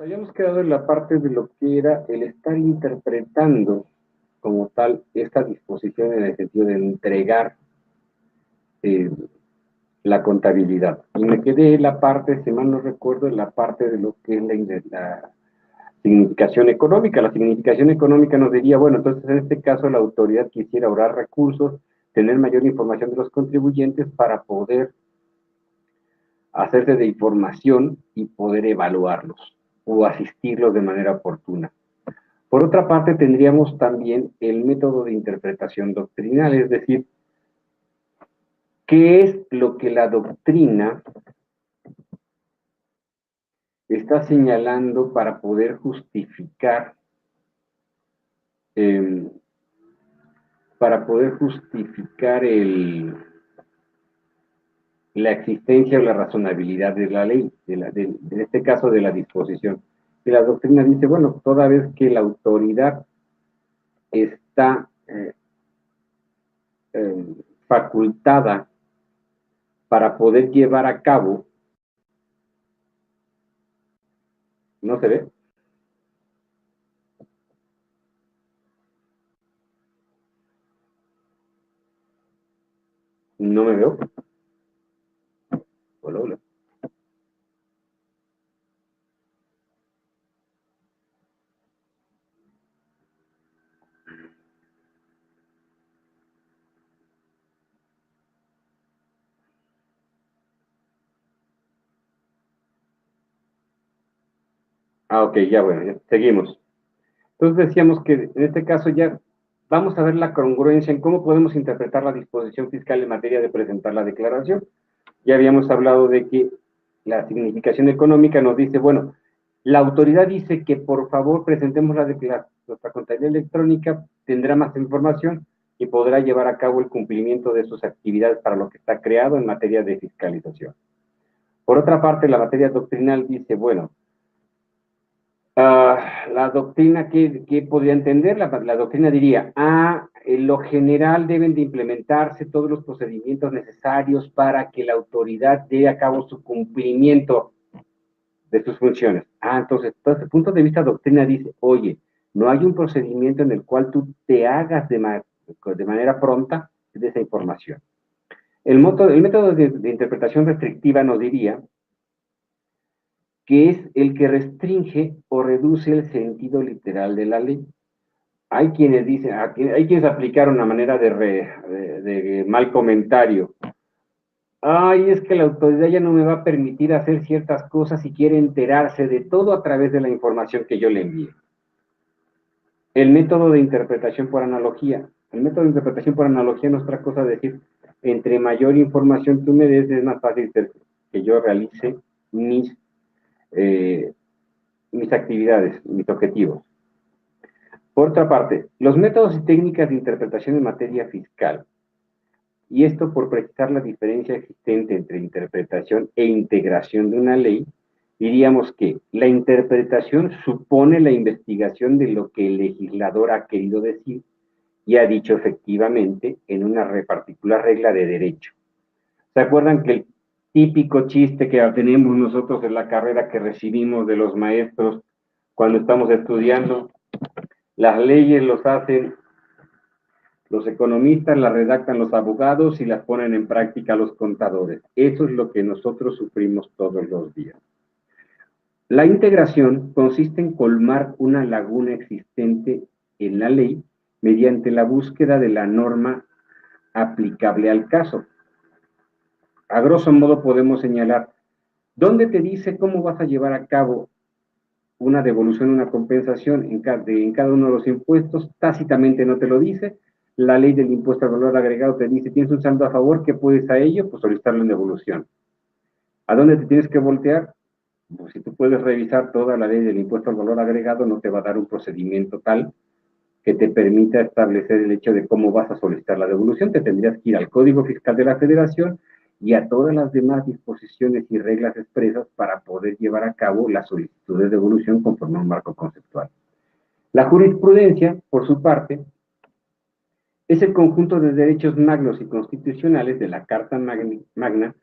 habíamos quedado en la parte de lo que era el estar interpretando como tal esta disposición en el sentido de entregar eh, la contabilidad. Y me quedé en la parte, si mal no recuerdo, en la parte de lo que es la significación económica. La significación económica nos diría, bueno, entonces en este caso la autoridad quisiera ahorrar recursos, tener mayor información de los contribuyentes para poder hacerse de información y poder evaluarlos o asistirlos de manera oportuna. Por otra parte, tendríamos también el método de interpretación doctrinal, es decir, ¿qué es lo que la doctrina está señalando para poder justificar eh, la existencia o la razonabilidad de la ley, en este caso de la disposición? Y la doctrina dice, bueno, toda vez que la autoridad está facultada para poder llevar a cabo, ¿no se ve? No me veo. Hola, hola. Ah, ok, ya bueno, ya, seguimos. Entonces decíamos que en este caso ya vamos a ver la congruencia en cómo podemos interpretar la disposición fiscal en materia de presentar la declaración. Ya habíamos hablado de que la significación económica nos dice, bueno, la autoridad dice que por favor presentemos la declaración, nuestra contabilidad electrónica tendrá más información y podrá llevar a cabo el cumplimiento de sus actividades para lo que está creado en materia de fiscalización. Por otra parte, la materia doctrinal dice, bueno, la doctrina, ¿qué podría entender? La doctrina diría, en lo general deben de implementarse todos los procedimientos necesarios para que la autoridad lleve a cabo su cumplimiento de sus funciones. Entonces, desde el punto de vista doctrina dice, oye, no hay un procedimiento en el cual tú te hagas de manera pronta de esa información. El método de interpretación restrictiva nos diría que es el que restringe o reduce el sentido literal de la ley. Hay quienes dicen, hay quienes aplicaron una manera de mal comentario. Ay, es que la autoridad ya no me va a permitir hacer ciertas cosas y quiere enterarse de todo a través de la información que yo le envíe. El método de interpretación por analogía. El método de interpretación por analogía no es otra cosa de decir, entre mayor información tú me des, es más fácil que yo realice mis actividades, mis objetivos. Por otra parte, los métodos y técnicas de interpretación en materia fiscal, y esto por precisar la diferencia existente entre interpretación e integración de una ley, diríamos que la interpretación supone la investigación de lo que el legislador ha querido decir y ha dicho efectivamente en una particular regla de derecho. ¿Se acuerdan que el típico chiste que tenemos nosotros en la carrera que recibimos de los maestros cuando estamos estudiando? Las leyes los hacen los economistas, las redactan los abogados y las ponen en práctica los contadores. Eso es lo que nosotros sufrimos todos los días. La integración consiste en colmar una laguna existente en la ley mediante la búsqueda de la norma aplicable al caso. A grosso modo podemos señalar, ¿dónde te dice cómo vas a llevar a cabo una devolución, una compensación en cada uno de los impuestos? Tácitamente no te lo dice. La ley del impuesto al valor agregado te dice, tienes un saldo a favor, ¿qué puedes a ello? Pues solicitarlo en devolución. ¿A dónde te tienes que voltear? Pues si tú puedes revisar toda la ley del impuesto al valor agregado, no te va a dar un procedimiento tal que te permita establecer el hecho de cómo vas a solicitar la devolución. Te tendrías que ir al Código Fiscal de la Federación y a todas las demás disposiciones y reglas expresas para poder llevar a cabo la solicitud de devolución conforme a un marco conceptual. La jurisprudencia, por su parte, es el conjunto de derechos magnos y constitucionales de la Carta Magna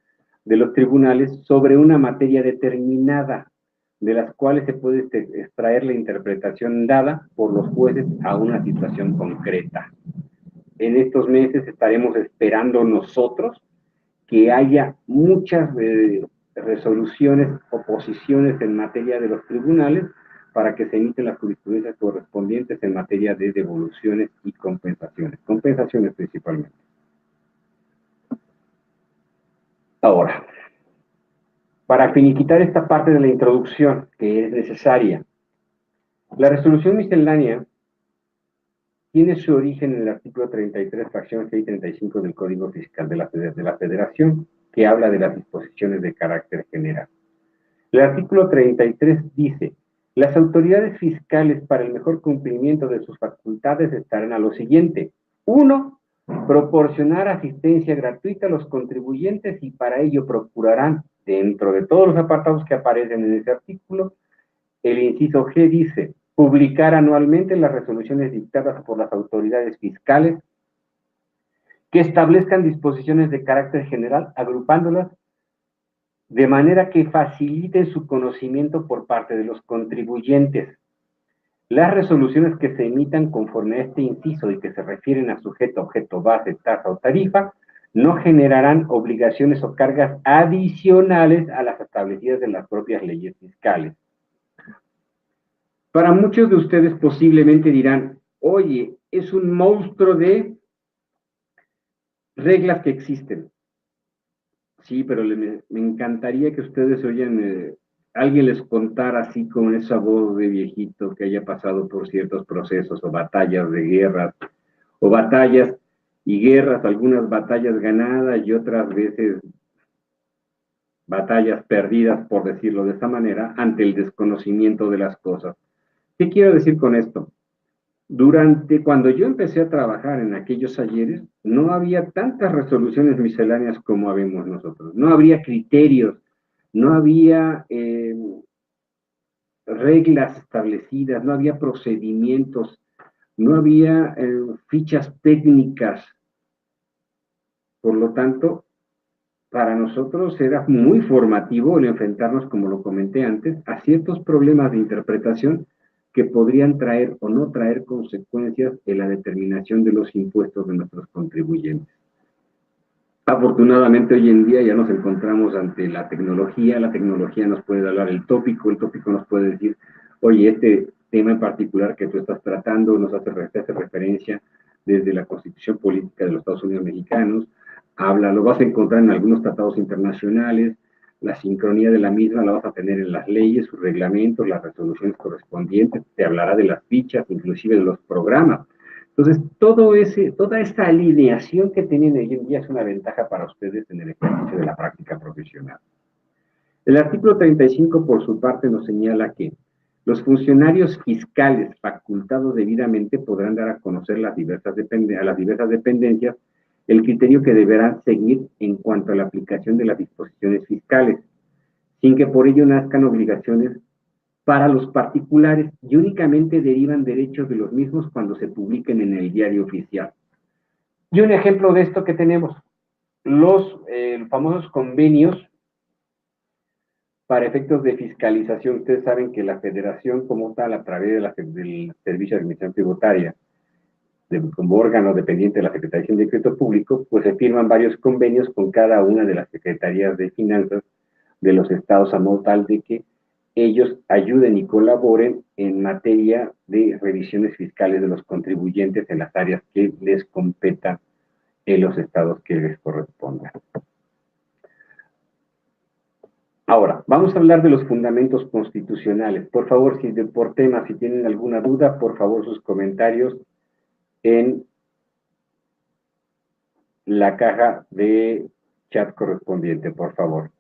de los tribunales sobre una materia determinada. de las cuales se puede extraer la interpretación dada por los jueces a una situación concreta. En estos meses estaremos esperando nosotros que haya muchas resoluciones o posiciones en materia de los tribunales para que se emiten las jurisprudencias correspondientes en materia de devoluciones y compensaciones principalmente. Ahora, para finiquitar esta parte de la introducción que es necesaria, la resolución miscelánea tiene su origen en el artículo 33, fracción 6 y 35 del Código Fiscal de la Federación, que habla de las disposiciones de carácter general. El artículo 33 dice: las autoridades fiscales para el mejor cumplimiento de sus facultades estarán a lo siguiente. 1. Proporcionar asistencia gratuita a los contribuyentes y para ello procurarán, dentro de todos los apartados que aparecen en ese artículo, el inciso G dice: publicar anualmente las resoluciones dictadas por las autoridades fiscales que establezcan disposiciones de carácter general, agrupándolas de manera que faciliten su conocimiento por parte de los contribuyentes. Las resoluciones que se emitan conforme a este inciso y que se refieren a sujeto, objeto, base, tasa o tarifa, no generarán obligaciones o cargas adicionales a las establecidas en las propias leyes fiscales. Para muchos de ustedes posiblemente dirán: oye, es un monstruo de reglas que existen. Sí, pero me encantaría que ustedes oigan, alguien les contara así con esa voz de viejito que haya pasado por ciertos procesos o batallas de guerras, o batallas y guerras, algunas batallas ganadas y otras veces batallas perdidas, por decirlo de esta manera, ante el desconocimiento de las cosas. ¿Qué quiero decir con esto? Cuando yo empecé a trabajar en aquellos ayeres, no había tantas resoluciones misceláneas como habemos nosotros. No habría criterios, no había reglas establecidas, no había procedimientos, no había fichas técnicas. Por lo tanto, para nosotros era muy formativo el enfrentarnos, como lo comenté antes, a ciertos problemas de interpretación que podrían traer o no traer consecuencias en la determinación de los impuestos de nuestros contribuyentes. Afortunadamente hoy en día ya nos encontramos ante la tecnología nos puede hablar el tópico nos puede decir: oye, este tema en particular que tú estás tratando nos hace referencia desde la Constitución Política de los Estados Unidos Mexicanos, lo vas a encontrar en algunos tratados internacionales, la sincronía de la misma la vas a tener en las leyes, sus reglamentos, las resoluciones correspondientes, te hablará de las fichas, inclusive de los programas. Entonces, toda esta alineación que tienen hoy en día es una ventaja para ustedes en el ejercicio de la práctica profesional. El artículo 35, por su parte, nos señala que los funcionarios fiscales facultados debidamente podrán dar a conocer a las diversas dependencias el criterio que deberán seguir en cuanto a la aplicación de las disposiciones fiscales, sin que por ello nazcan obligaciones para los particulares y únicamente derivan derechos de los mismos cuando se publiquen en el diario oficial. Y un ejemplo de esto que tenemos, los famosos convenios para efectos de fiscalización. Ustedes saben que la federación como tal, a través del Servicio de Administración Tributaria, como órgano dependiente de la Secretaría de Crédito Público, pues se firman varios convenios con cada una de las secretarías de finanzas de los estados, a modo tal de que ellos ayuden y colaboren en materia de revisiones fiscales de los contribuyentes en las áreas que les competan en los estados que les correspondan. Ahora, vamos a hablar de los fundamentos constitucionales. Por favor, si tienen alguna duda, por favor, sus comentarios en la caja de chat correspondiente, por favor.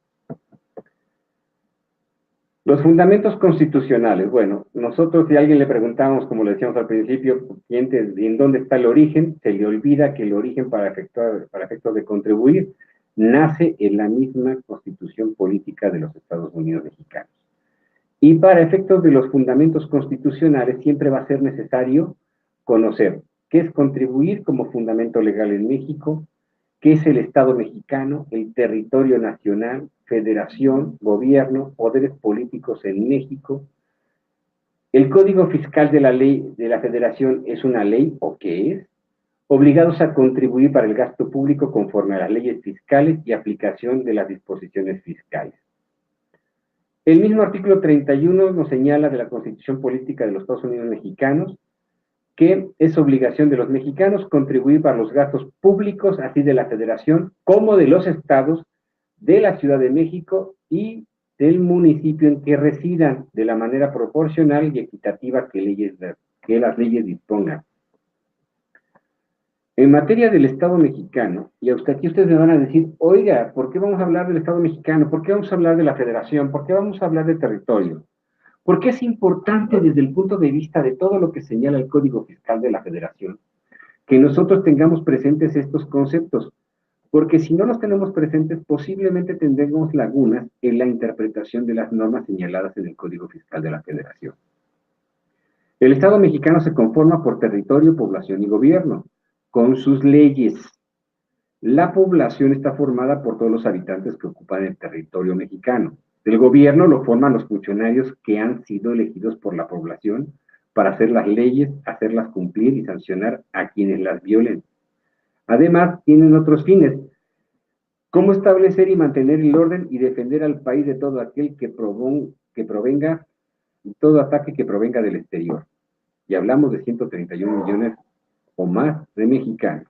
Los fundamentos constitucionales. Bueno, nosotros, si a alguien le preguntamos, como le decíamos al principio, ¿en dónde está el origen? Se le olvida que el origen para efectos de contribuir nace en la misma Constitución Política de los Estados Unidos Mexicanos. Y para efectos de los fundamentos constitucionales siempre va a ser necesario conocer qué es contribuir como fundamento legal en México, ¿Qué es el Estado mexicano? El territorio nacional, federación, gobierno, poderes políticos en México. ¿El Código Fiscal de la Ley de la Federación es una ley o qué es? Obligados a contribuir para el gasto público conforme a las leyes fiscales y aplicación de las disposiciones fiscales. El mismo artículo 31 nos señala de la Constitución Política de los Estados Unidos Mexicanos que es obligación de los mexicanos contribuir para los gastos públicos, así de la Federación como de los estados, de la Ciudad de México y del municipio en que residan, de la manera proporcional y equitativa que las leyes dispongan. En materia del Estado mexicano, y hasta aquí ustedes me van a decir, oiga, ¿por qué vamos a hablar del Estado mexicano? ¿Por qué vamos a hablar de la Federación? ¿Por qué vamos a hablar de territorio? Porque es importante desde el punto de vista de todo lo que señala el Código Fiscal de la Federación, que nosotros tengamos presentes estos conceptos, porque si no los tenemos presentes, posiblemente tendremos lagunas en la interpretación de las normas señaladas en el Código Fiscal de la Federación. El Estado mexicano se conforma por territorio, población y gobierno, con sus leyes. La población está formada por todos los habitantes que ocupan el territorio mexicano. El gobierno lo forman los funcionarios que han sido elegidos por la población para hacer las leyes, hacerlas cumplir y sancionar a quienes las violen. Además, tienen otros fines, como establecer y mantener el orden y defender al país de todo aquel que provenga, todo ataque que provenga del exterior. Y hablamos de 131 millones o más de mexicanos.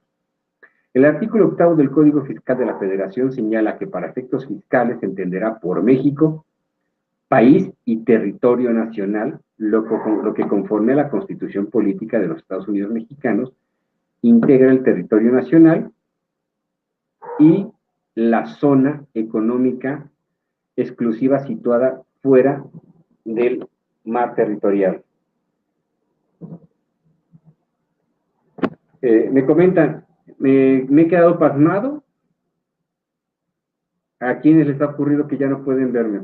El artículo 8 del Código Fiscal de la Federación señala que para efectos fiscales se entenderá por México, país y territorio nacional, lo que conforme a la Constitución Política de los Estados Unidos Mexicanos integra el territorio nacional y la zona económica exclusiva situada fuera del mar territorial. Me comentan, me he quedado pasmado. ¿A quienes les ha ocurrido que ya no pueden verme?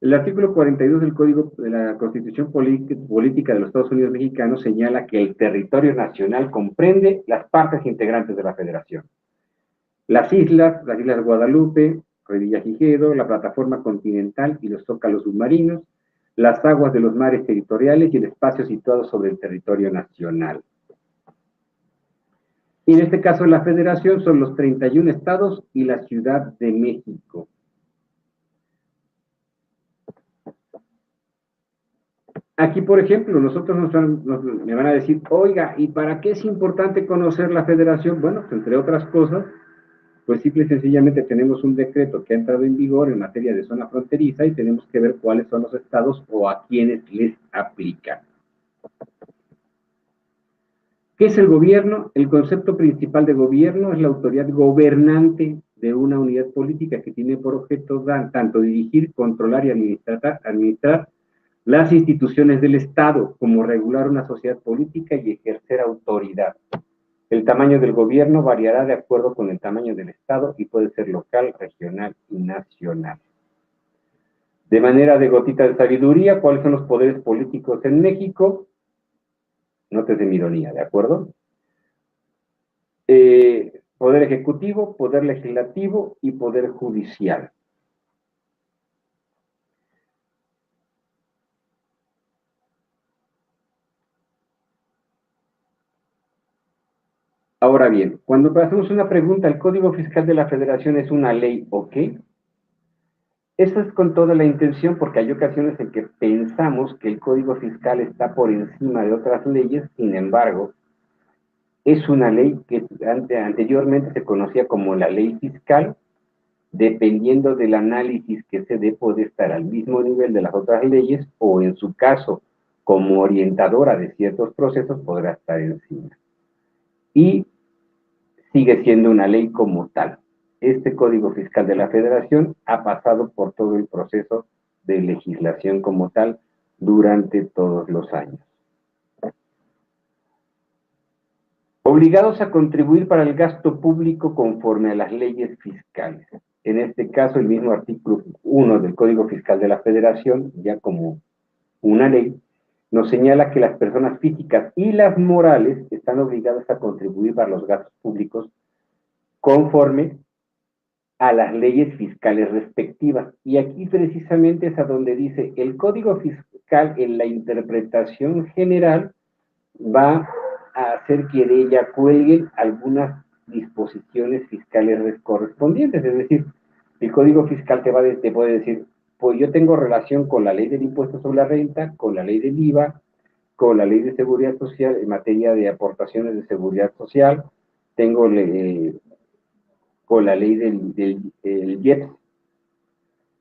El artículo 42 del Código de la Constitución Política de los Estados Unidos Mexicanos señala que el territorio nacional comprende las partes integrantes de la Federación. Las islas Guadalupe, Revillagigedo, la plataforma continental y los zócalos submarinos, las aguas de los mares territoriales y el espacio situado sobre el territorio nacional. Y en este caso la Federación son los 31 estados y la Ciudad de México. Aquí, por ejemplo, nosotros me van a decir, oiga, ¿y para qué es importante conocer la Federación? Bueno, pues, entre otras cosas, pues simple y sencillamente tenemos un decreto que ha entrado en vigor en materia de zona fronteriza y tenemos que ver cuáles son los estados o a quienes les aplica. ¿Qué es el gobierno? El concepto principal de gobierno es la autoridad gobernante de una unidad política que tiene por objeto tanto dirigir, controlar y administrar las instituciones del Estado, como regular una sociedad política y ejercer autoridad. El tamaño del gobierno variará de acuerdo con el tamaño del Estado y puede ser local, regional y nacional. De manera de gotita de sabiduría, ¿cuáles son los poderes políticos en México? Nótese mi ironía, ¿de acuerdo? Poder ejecutivo, poder legislativo y poder judicial. Ahora bien, cuando hacemos una pregunta, ¿el Código Fiscal de la Federación es una ley o qué? Eso es con toda la intención, porque hay ocasiones en que pensamos que el Código Fiscal está por encima de otras leyes, sin embargo, es una ley que anteriormente se conocía como la ley fiscal, dependiendo del análisis que se dé, puede estar al mismo nivel de las otras leyes, o en su caso, como orientadora de ciertos procesos, podrá estar encima. Y sigue siendo una ley como tal. Este Código Fiscal de la Federación ha pasado por todo el proceso de legislación como tal durante todos los años. Obligados a contribuir para el gasto público conforme a las leyes fiscales. En este caso, el mismo artículo 1 del Código Fiscal de la Federación, ya como una ley, nos señala que las personas físicas y las morales están obligadas a contribuir para los gastos públicos conforme a las leyes fiscales respectivas. Y aquí precisamente es a donde dice, el Código Fiscal en la interpretación general va a hacer que de ella cuelguen algunas disposiciones fiscales correspondientes. Es decir, el Código Fiscal te puede decir, pues yo tengo relación con la ley del impuesto sobre la renta, con la ley del IVA, con la ley de seguridad social en materia de aportaciones de seguridad social, tengo con la ley del IEPS.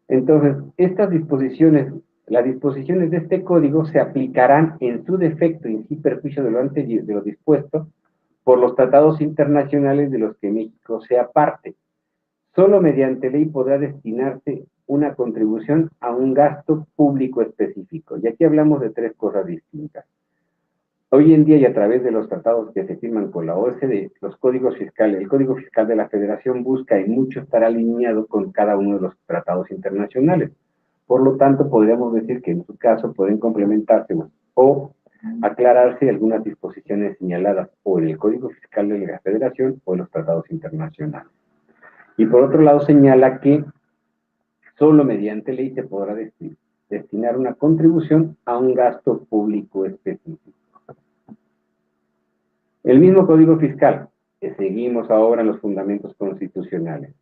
Entonces, estas disposiciones, las disposiciones de este código se aplicarán en su defecto y en sí perjuicio de lo dispuesto por los tratados internacionales de los que México sea parte. Solo mediante ley podrá destinarse una contribución a un gasto público específico. Y aquí hablamos de tres cosas distintas. Hoy en día y a través de los tratados que se firman con la OCDE, los códigos fiscales, el Código Fiscal de la Federación busca en mucho estar alineado con cada uno de los tratados internacionales. Por lo tanto, podríamos decir que en su caso pueden complementarse o aclararse algunas disposiciones señaladas o en el Código Fiscal de la Federación o en los tratados internacionales. Y por otro lado señala que solo mediante ley se podrá destinar una contribución a un gasto público específico. El mismo Código Fiscal, que seguimos ahora en los fundamentos constitucionales.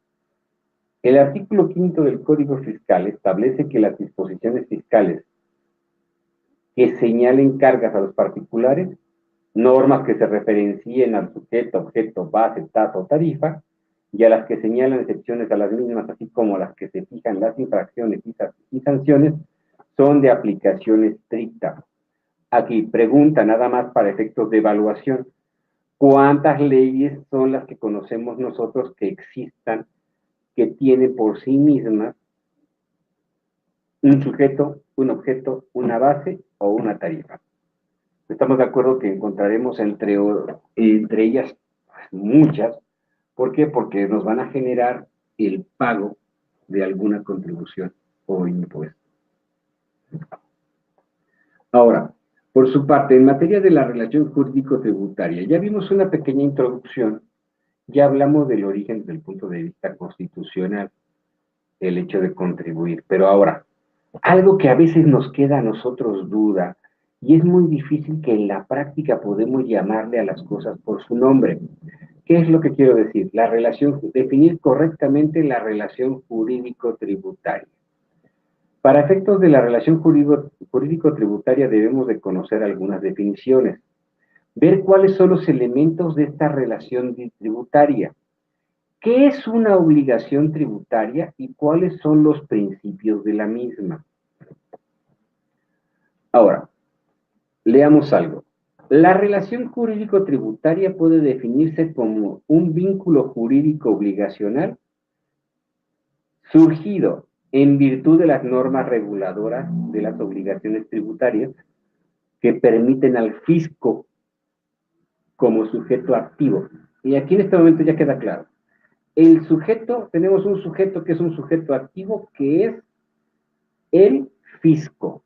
El artículo 5 del Código Fiscal establece que las disposiciones fiscales que señalen cargas a los particulares, normas que se referencien al sujeto, objeto, base, tasa o tarifa, y a las que señalan excepciones a las mismas, así como a las que se fijan las infracciones y sanciones, son de aplicación estricta. Aquí pregunta nada más para efectos de evaluación. ¿Cuántas leyes son las que conocemos nosotros que existan, que tienen por sí mismas un sujeto, un objeto, una base o una tarifa? Estamos de acuerdo que encontraremos entre ellas muchas. ¿Por qué? Porque nos van a generar el pago de alguna contribución o impuesto. Ahora, por su parte, en materia de la relación jurídico-tributaria, ya vimos una pequeña introducción, ya hablamos del origen desde el punto de vista constitucional, el hecho de contribuir, pero ahora, algo que a veces nos queda a nosotros duda, y es muy difícil que en la práctica podemos llamarle a las cosas por su nombre. ¿Qué es lo que quiero decir? Definir correctamente la relación jurídico-tributaria. Para efectos de la relación jurídico-tributaria debemos de conocer algunas definiciones, ver cuáles son los elementos de esta relación tributaria, qué es una obligación tributaria y cuáles son los principios de la misma. Ahora, leamos algo. La relación jurídico-tributaria puede definirse como un vínculo jurídico obligacional surgido en virtud de las normas reguladoras de las obligaciones tributarias que permiten al fisco como sujeto activo. Y aquí en este momento ya queda claro. El sujeto, tenemos un sujeto que es un sujeto activo, que es el fisco.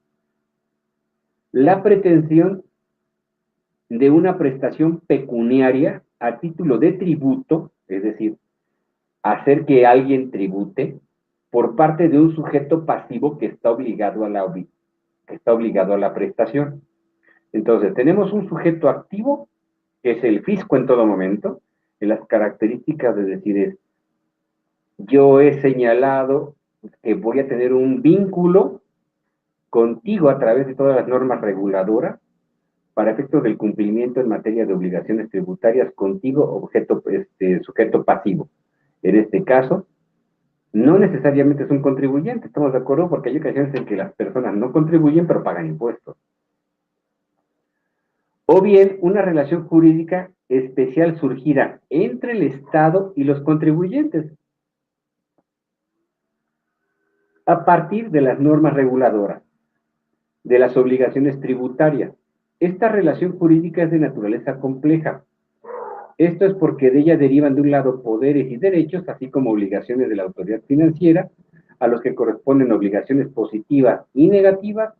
La pretensión de una prestación pecuniaria a título de tributo, es decir, hacer que alguien tribute por parte de un sujeto pasivo que está obligado a la prestación. Entonces, tenemos un sujeto activo, que es el fisco en todo momento, en las características de decir es, yo he señalado que voy a tener un vínculo contigo a través de todas las normas reguladoras para efectos del cumplimiento en materia de obligaciones tributarias contigo, sujeto pasivo. En este caso, no necesariamente es un contribuyente, estamos de acuerdo, porque hay ocasiones en que las personas no contribuyen pero pagan impuestos. O bien, una relación jurídica especial surgirá entre el Estado y los contribuyentes a partir de las normas reguladoras de las obligaciones tributarias. Esta relación jurídica es de naturaleza compleja. Esto es porque de ella derivan de un lado poderes y derechos, así como obligaciones de la autoridad financiera, a los que corresponden obligaciones positivas y negativas,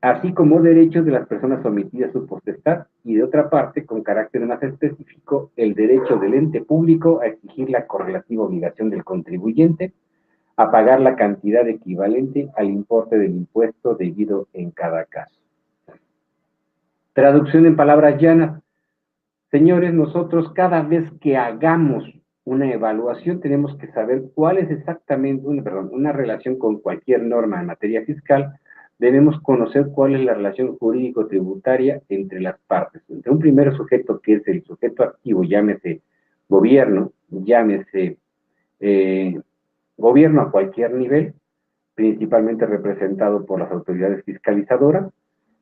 así como derechos de las personas sometidas a su potestad, y de otra parte, con carácter más específico, el derecho del ente público a exigir la correlativa obligación del contribuyente a pagar la cantidad equivalente al importe del impuesto debido en cada caso. Traducción en palabras llanas. Señores, nosotros cada vez que hagamos una evaluación tenemos que saber cuál es exactamente, una relación con cualquier norma en materia fiscal. Debemos conocer cuál es la relación jurídico-tributaria entre las partes. Entre un primer sujeto que es el sujeto activo, llámese gobierno, llámese gobierno a cualquier nivel, principalmente representado por las autoridades fiscalizadoras,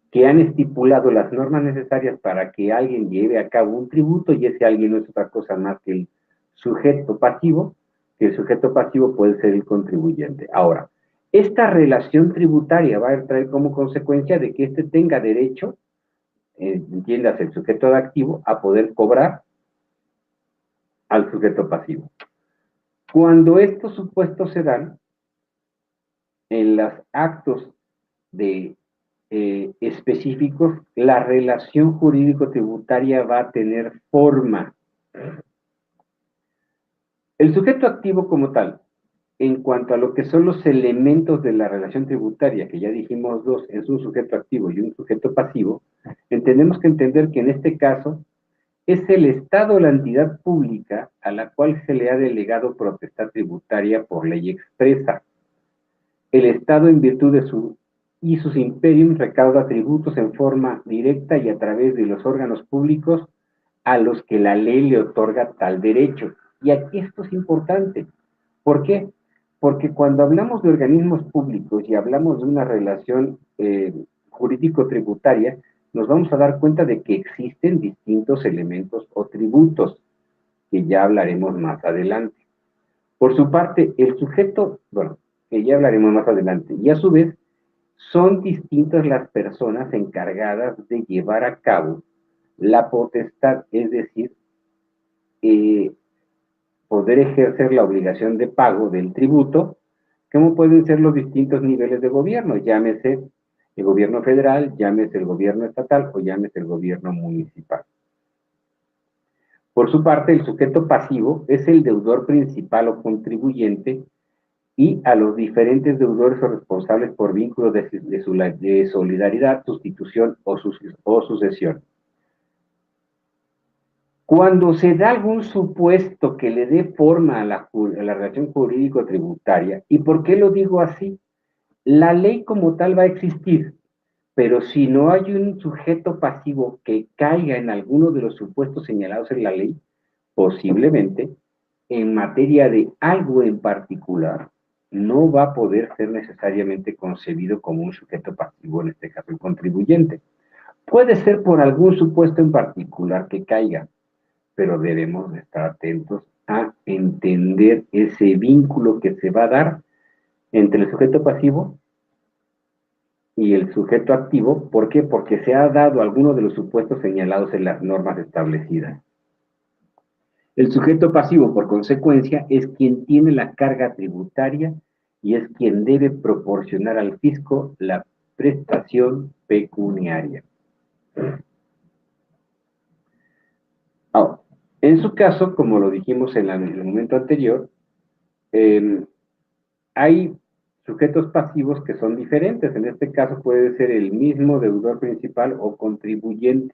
que han estipulado las normas necesarias para que alguien lleve a cabo un tributo, y ese alguien no es otra cosa más que el sujeto pasivo, que el sujeto pasivo puede ser el contribuyente. Ahora, esta relación tributaria va a traer como consecuencia de que éste tenga derecho, entiéndase el sujeto activo, a poder cobrar al sujeto pasivo. Cuando estos supuestos se dan, en los actos de específicos, la relación jurídico-tributaria va a tener forma. El sujeto activo como tal, en cuanto a lo que son los elementos de la relación tributaria, que ya dijimos dos, es un sujeto activo y un sujeto pasivo, tenemos que entender que en este caso es el Estado o la entidad pública a la cual se le ha delegado potestad tributaria por ley expresa. El Estado, en virtud de sus imperium, recauda tributos en forma directa y a través de los órganos públicos a los que la ley le otorga tal derecho. Y aquí esto es importante. ¿Por qué? Porque cuando hablamos de organismos públicos y hablamos de una relación jurídico-tributaria, nos vamos a dar cuenta de que existen distintos elementos o tributos, que ya hablaremos más adelante. Por su parte, el sujeto, bueno, que ya hablaremos más adelante, y a su vez, son distintas las personas encargadas de llevar a cabo la potestad, es decir, poder ejercer la obligación de pago del tributo, como pueden ser los distintos niveles de gobierno, llámese el gobierno federal, llámese el gobierno estatal o llámese el gobierno municipal. Por su parte, el sujeto pasivo es el deudor principal o contribuyente, y a los diferentes deudores o responsables por vínculos de solidaridad, sustitución o sucesión. Cuando se da algún supuesto que le dé forma a la relación jurídico-tributaria, ¿y por qué lo digo así? La ley como tal va a existir, pero si no hay un sujeto pasivo que caiga en alguno de los supuestos señalados en la ley, posiblemente, en materia de algo en particular, no va a poder ser necesariamente concebido como un sujeto pasivo, en este caso el contribuyente. Puede ser por algún supuesto en particular que caiga, pero debemos estar atentos a entender ese vínculo que se va a dar entre el sujeto pasivo y el sujeto activo. ¿Por qué? Porque se ha dado alguno de los supuestos señalados en las normas establecidas. El sujeto pasivo, por consecuencia, es quien tiene la carga tributaria y es quien debe proporcionar al fisco la prestación pecuniaria. Ahora, en su caso, como lo dijimos en el momento anterior, hay sujetos pasivos que son diferentes. En este caso puede ser el mismo deudor principal o contribuyente,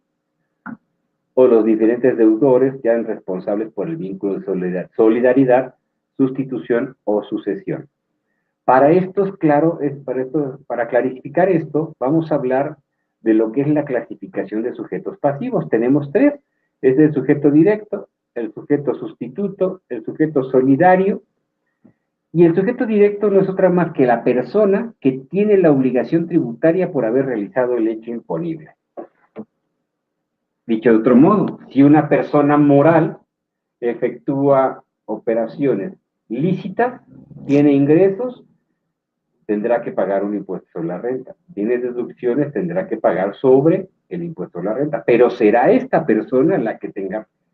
o los diferentes deudores ya responsables por el vínculo de solidaridad, sustitución o sucesión. Para estos, claro, para clarificar esto, vamos a hablar de lo que es la clasificación de sujetos pasivos. Tenemos tres: es el sujeto directo, el sujeto sustituto, el sujeto solidario. Y el sujeto directo no es otra más que la persona que tiene la obligación tributaria por haber realizado el hecho imponible. Dicho de otro modo, si una persona moral efectúa operaciones lícitas, tiene ingresos, tendrá que pagar un impuesto sobre la renta. Tiene deducciones, tendrá que pagar sobre el impuesto sobre la renta. Pero será esta persona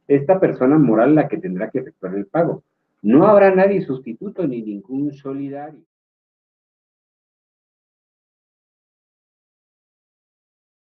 esta persona moral la que tendrá que efectuar el pago. No habrá nadie sustituto ni ningún solidario.